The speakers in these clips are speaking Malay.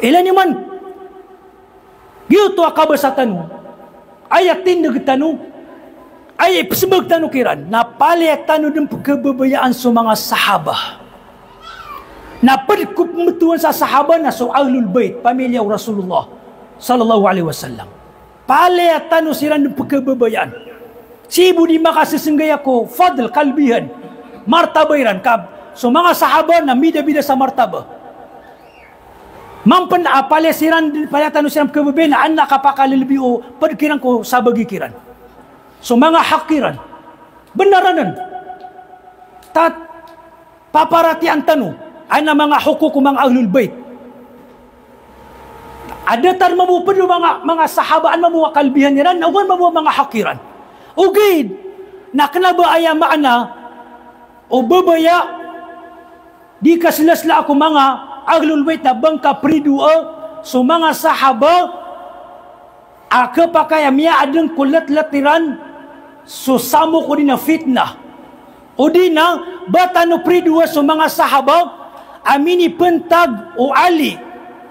Ilan yaman gitu akabar sa tanu ayat tindag tanu ay pesebag tanu kiran na palit tanu ng kebebayaan sa mga sahaba na pagkuputuan sa sahaba na so ahlul bait pamilya Rasulullah sallallahu alaihi wasallam palit tanu sila ng kebebayaan si ibu di makasisenggay ako fadl kalbihan martabairan kab so mga sahaba na bida-bida sa martaba mampan apalesiran pala tanu sila kebebayaan na anak kapakalilbi o pagkiran ko sa bagikiran. So mga hakiran, benaranan, tat paparatian tanu, ay na mga hukuk mga ahlul bait. Ada tar mamupan mga sahabaan mamuwa kalbihan niran, nawan mamuwa mga hakiran. Ugid, na kanaba aya maana, o babaya, di kasilasla ako mga ahlul bait na bangka pridua, so mga sahaba, akapakaya miya adang kulat-latiran, so samo ko din na fitna o di na bata no pridua so mga sahaba amini pentag o Ali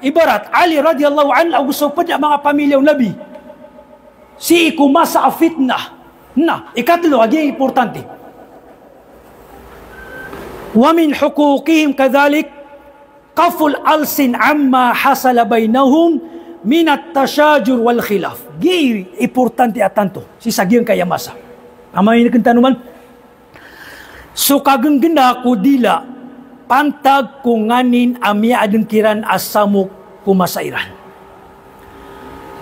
ibarat Ali radhiyallahu anhu gusto pa mga pamilyaw nabi si ikumasa a fitna na ikatlo agi importante wa min huquqihim kadhalik qaful alsin amma hasala bainahum min at-tashajur wal khilaf giri importante atanto si sagian kaya masa amay ni kentanuman so kagenggenda ko dila pantag kunganin amya adengkiran asamuk kumasairan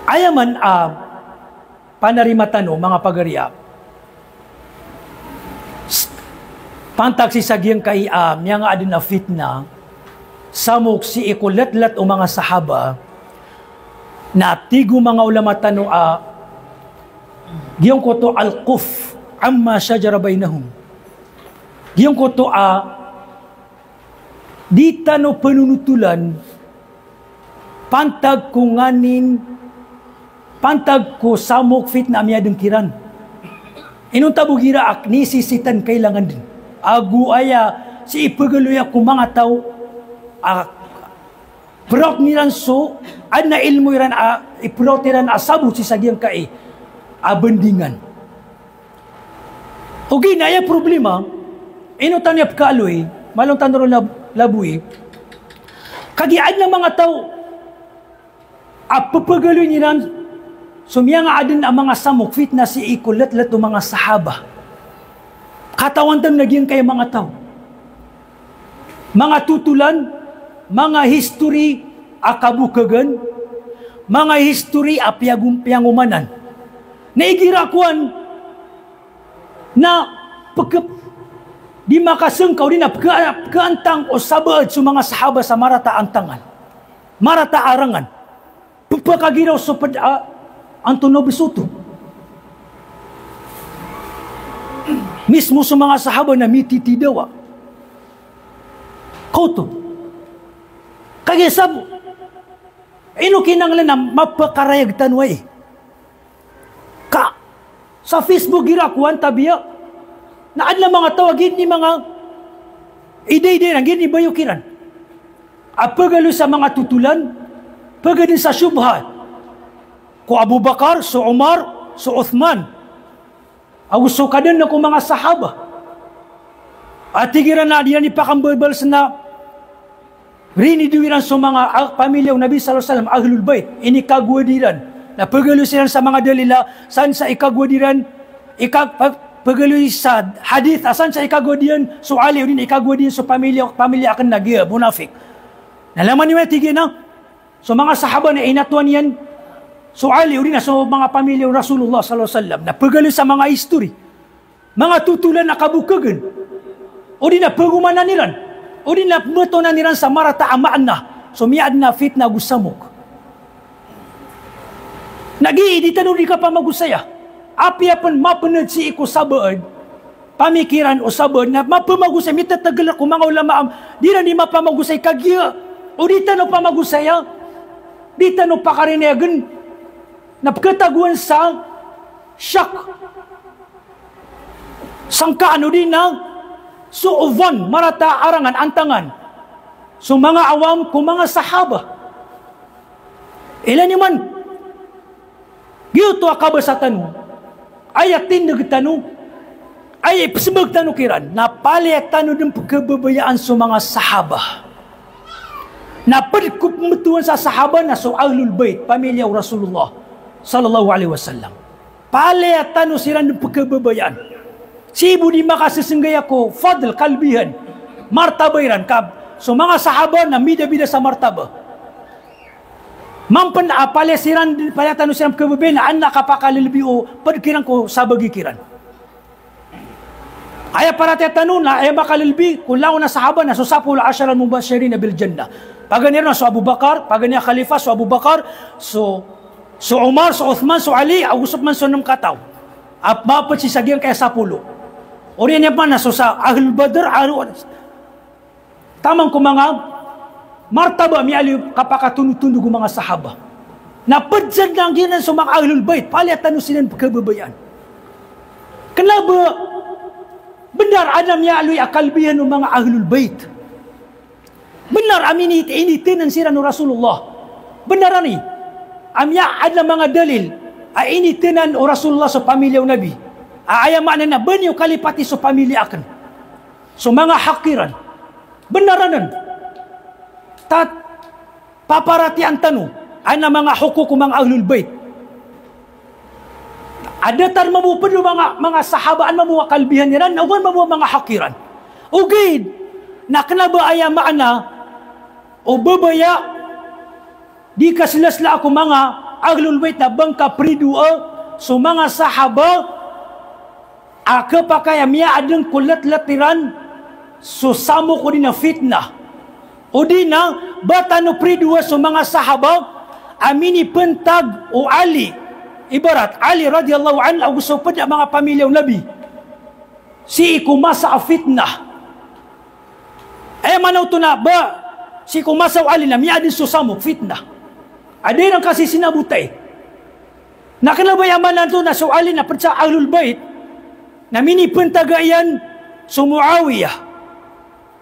ayaman panarima tano mga pagariya pantag si sagian kay yang adin na fitna samuk si ikulat-lat o mga sahaba na tigo mga ulama tano giyong ko to al-quf amma shajara bainahum giyong ko to di tano penunutulan pantag ko nganin pantag ko samok fitna amya dengkiran inong tabugira nisisitan kailangan din agu aya si ipagaluya ko mga tao Prok niran so, ad na ilmo iran iprok niran asabot si sagyang kai, abendingan. Okay, na ya problema, ino tanyap kaloy, malong tanro labuy, kagiad ng mga tao, apapagaloy niran, sumiyang adin ang mga samok, fit na si ikulat-lat o mga sahaba. Katawan tam naging kay mga tao. Mga tutulan, mga history akabukagan, mga history piangumanan. Naigirakuan na di makasengkaw din na pagkaantang o sabaad sa mga sahaba sa marata antangan. Marata arangan. Pagpakagiraw sa Antonio Bisuto. Mismo sa mga sahaba na mititidawa. Kauto. Kaya sabo, ino kinanglan na mapakarayag tanway. Sa Facebook girakuan tabiya, na adla mga tawagin ni mga ide-ide na gini bayukiran. Apagalo sa mga tutulan, pagadin sa syubha. Ko Abu Bakar, so Umar, so Uthman. Agusto ka din na kung mga sahaba. At tigiran na diyan ipakambabal sa na riniduwiran sa mga pamilya ng Nabi sallallahu alaihi wasallam ahlul bait ini kagwadiran na pagalusiran sa mga dalila san sa ikagwadiran pagaluy sa hadith asan sa ikagwadiran so ali din ikagwadiran sa pamilya akan nagiya munafik nalaman niyo tigin na so mga sahaba na inatuan yan so ali din sa mga pamilya ng Rasulullah sallallahu alaihi wasallam na pagaluy sa mga history mga tutulan na kabukagan o din na pagumanan niran o din na beto na niran sa marata amaan na. So miad na fit na gusamok. Nag-iiditan di ka pa magusaya. Api apan mapanad si iko sabaad. Pamikiran o sabaad na mapamagusay. Mitatagal ako mga ulama. Di na ni mapamagusay kagya. O di tano pamagusaya. Di tano pakarinayagan. Napkataguan sa syak. Sangkaan o di na suuvan, marata, arangan, antangan. So mga awam ko mga sahaba. Ilan man gitu akabar sa tanu ayat tindag tanu ay pesebag tanu kiran na palit tanu ng kebebayaan sa mga sahabah na pagkuputuan sa sahaba na so ahlul bait pamilya Rasulullah sallallahu alaihi wasallam palit tanu sira ng kebebayaan si ibu di makasisenggay ako fadl kalbihan martabairan kab so mga sahaba na bida-bida sa martaba mampan apalesiran palyatan siram kebebayaan anak kapakalilbiu pagkiran ko sa bagikiran aya para tetanu na aya makalilbi kulang na sahaba na so 10 asharal mubashirin bil jannah paganir na so Abu Bakar paganir khalifah so Abu Bakar so Umar so Uthman so Ali agusop man so nung kataw at mapat si sagian kaya 10 ori niya man na so sa ahlul badr tamang ko mga martaba mi ali kapakatunu-tunu ng mga sahaba na padsad lang ginan sa mga ahlul bait palyatan silang kebebayaan kenapa benar ada mi ali akalbihan ng mga ahlul bait benar amin initin sira no Rasulullah benar ani amya ada mga dalil ay initinan o Rasulullah sa pamilya Nabi ay makna na banyo kalipati sa pamilya akan so mga hakiran benaranan tat paparati ang tanu ay na mga hukuk mga ahlul bait ada tar mamupad mga sahabaan mamuwa kalbihan niran nawan mamuwa mga hakiran ugid na kanaba ay maana o babaya di kasilasla ako mga ahlul bait na bangka pridua so mga sahaba akapakaya miya adang kulat-latiran so samo ko din na fitnah o di na batano pridua sa mga sahaba amini pentag o Ali ibarat Ali radhiyallahu anhu gusto pa mga pamilya Nabi si ikumasa a fitnah ay manaw to na ba si ikumasa o Ali na miya din susamo fitnah aday lang kasi sinabutay nakalabayaman na to na so Ali na pagsa ahlul bait na mini pentagayan so Muawiyah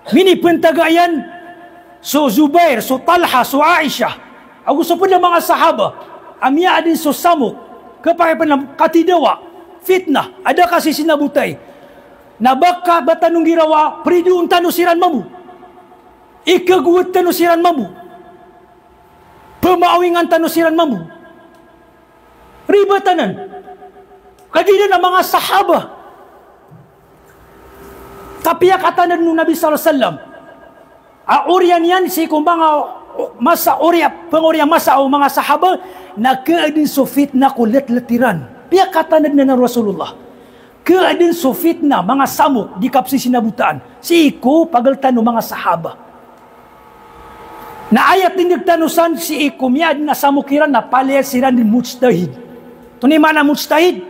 mini pentagayan so Zubair, so Talha, so Aisha. Ako sa po ng mga sahaba, amya din so samok, kapag pa ng katidawa, fitna, ada kasi sinabutay. Na baka batanong girawa, pridiun tanusiran mamu. Ikaguwat tanusiran mamu. Pemaawingan tanusiran mamu. Ribatanan. Kadina ng mga sahaba. Tapi katanan ng Nabi SAW, Urian yan si kumbanga masa pengurian masa o mga sahaba na kaadin so fitna kulit-latiran. Piya katanad na ng Rasulullah. Kaadin so fitna mga samok di kapsi sinabutaan. Si Iko pagaltan ng mga sahaba. Na ayat din nagtanusan si Iko miyad na samukiran na palayas siran din mujtahid. Tunay mana mujtahid?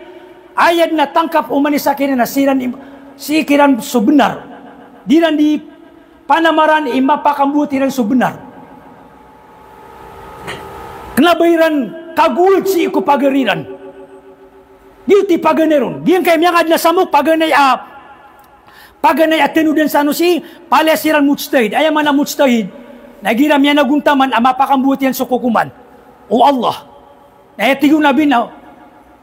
Ayat na tangkap umanisakiran na siran si ikiran so benar. Diran di panamaran imapakambuti rin so benar. Kelabahiran kagul si iku pagariran. Diuti paganeron. Diyan kay miyangad na samok paganay atenu din sa ano si palesiran mujtahid. Ayaman na mujtahid. Nagiram yan naguntaman amapakambuti yan sa kukuman. O Allah. Nayatigo nabi na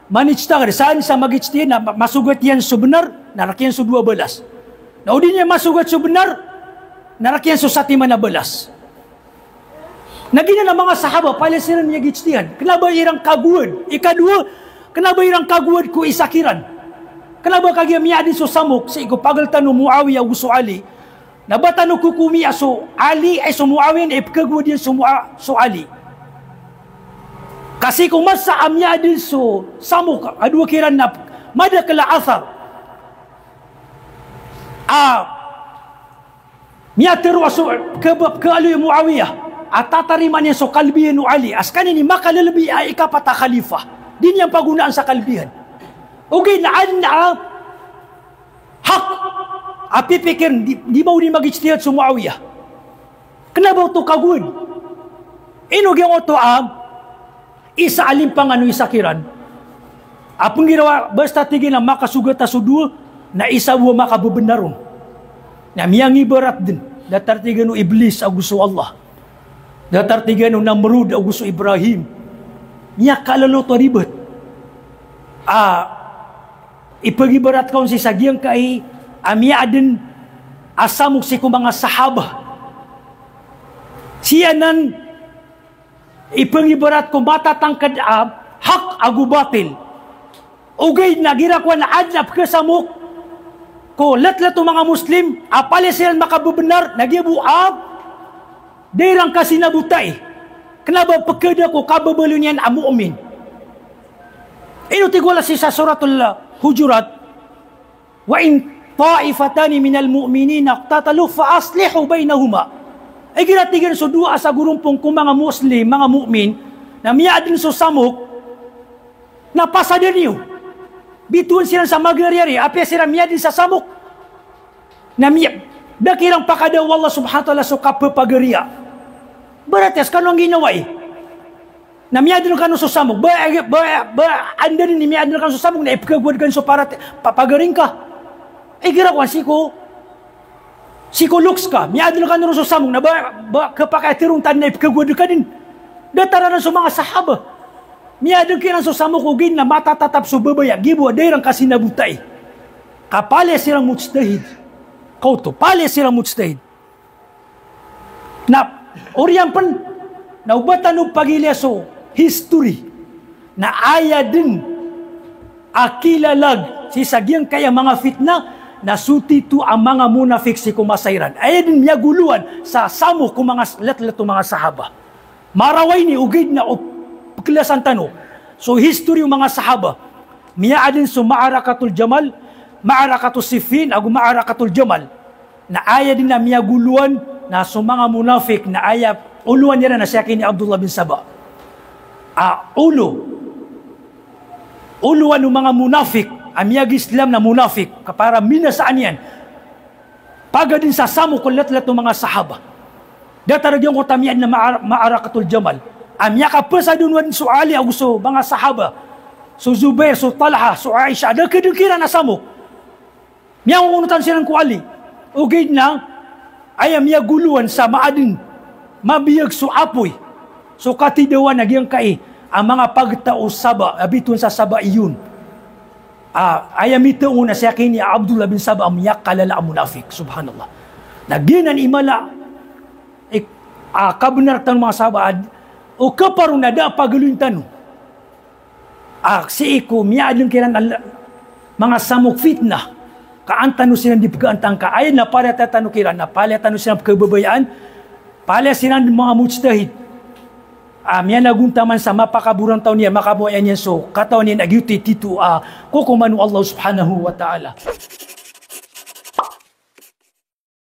manijtahid. Saan sa magijtahid na masugat yan so benar, narakyan so 12. Na o din yan masugat so benar, narakyan so 7 na balas. Nagina na mga sahaba palesiran niya gijtihan. Kenapa irang kaguad? Ikadua, kenapa irang kaguad ko isakiran? Kenapa kagya miya din so samok sa iko pagaltan no Muawiyah o so Ali? Nabatan no kukumi so Ali ay so Muawiyah ay kaguad yan so Ali. Kasi kung masa amya din so samok adua kiran na madakala athar. Miya teru aso kebab ke Ali Muawiyah. At tatariman niya so kalbihan no Ali. As kanini makalalabi ay ikapata khalifah. Din niyang pagunaan sa kalbihan. Okay, naan na hak. Apipikir, di ba uni mag-ijtihad sa Muawiyah? Kenapa ito kagud? Inog yung ito isa alimpang ano isakiran. Apong ginawa, basta tigil na makasugat na sudul, na isa buwa makabubendaron. Na miyang ibarat din. Datar tiga no iblis ang gusto Allah. Datar tiga no Namrud ang gusto Ibrahim. niya kaluluto ribet. Ipagibarat kaon si sagyang kay amia adin asamok si kung mga sahaba. Siya nan ipagibarat ko matatangkad hak agu batil. Ugay nagirakwan na adlap kasamok ko lat-lat mga Muslim apali sila makabebenar nagibuab dirang kasinabutay kenapa pekeda ko kababalo niyan ang mu'min. Inutigwala si sa suratul Hujurat, wa in ta'ifatani minal mu'minina iqtatalu fa aslihu bainahuma. Ay ginatigan so dua sa gurumpong kung mga Muslim, mga mu'min na miadin so samok na pasadan niyo. Bituan sila sa magaryari, apya sila miadin sa samok na dakirang pakadaw Allah subhanahu wa ta'ala so kapapagariya. Barates kanong ginawa na miadin ka no so samok anda ni miadin ka no so samok na ipagagwad ka no so papagaring ka girawan siko looks ka miadin ka no so samok na kapakatirong tan na ipagagwad ka din datara na so mga sahaba miadin ka no so samok ugin na matatatap so babaya gibo dairang kasinabutay kapale silang mujtahid kauto pale silang mujtahid na oriyan pan naubatan ng pagilyaso history na aya din akilalag si sagyang kaya mga fitna na suti tu ang mga munafik si kumasayran aya din niya guluan sa samo kung mga lat-lato mga sahaba maraway ni ugid na pagkilasan tano so history yung mga sahaba miya din so ma'arakatul jamal ma'arakatul sifin agu ma'arakatul jamal na aya din na miya guluan na so mga munafik na aya uluan niya na siya kini Abdullah bin Saba uluan ng mga munafik amiyag Islam na munafik kapara minasaan yan pagadin sa samo kulat-lat ng mga sahaba dataragyan ko tamiyan na ma'arakatul jamal amiyag kapasadunwan so Ali so mga sahaba so Zubair, so Talha, so Aisha ada kedengkiran na samo miyang unutan silang ko Ali ugid na ay amiyag guluan sa maadin mabiyag so apoy so katidawan nagyang kai ang mga pagtao Saba abitun sa Saba iyon ayamita una siya kini Abdullah bin Saba ang miyak kalala ang munafik subhanallah naginan imala kabenar tan mga Saba o kaparong nada pagaluin tano si iko miya adun kiran mga samok fitna kaantano silang di pagkaantang ka ay napala tatano kiran napala tano silang kababayaan pala silang mga mujtahid miya naguntaman sa mapakaburang taon niya makabuhayan niya so katawan niya nagyuti tito kukumanu Allah subhanahu wa ta'ala.